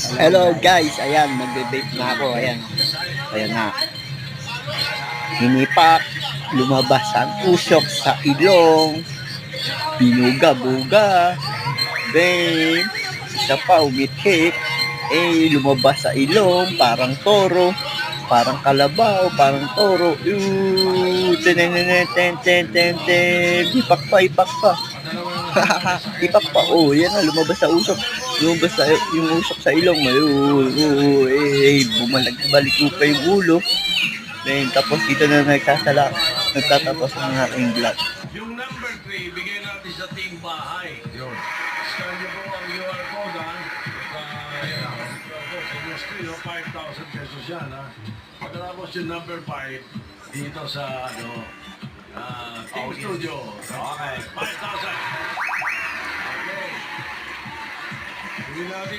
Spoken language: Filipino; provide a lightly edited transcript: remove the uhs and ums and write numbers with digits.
Hello guys, ayan, magbe-vape na ako, ayan. Ayan na. Hinipak, lumabas ang usok sa ilong, binuga-buga, then, isa pa, umithik, lumabas sa ilong, parang toro, parang kalabaw, parang toro, ipak pa. Ipak pa, yan na, lumabas sa usok. Lumabas sa, yung usok sa ilong. Bumalik pa yung ulo. Then, tapos dito na nagtatapos ang aking vlog. Yung number 3, bigay natin sa team bahay. Yun. Scan nyo po ang QR code, ha? Yan ako. Sa inyo screen, 5,000 pesos yan, ha? Pagkatapos yung number 5, dito sa, Team Studio. Okay. 5,000. Okay. Hindi natin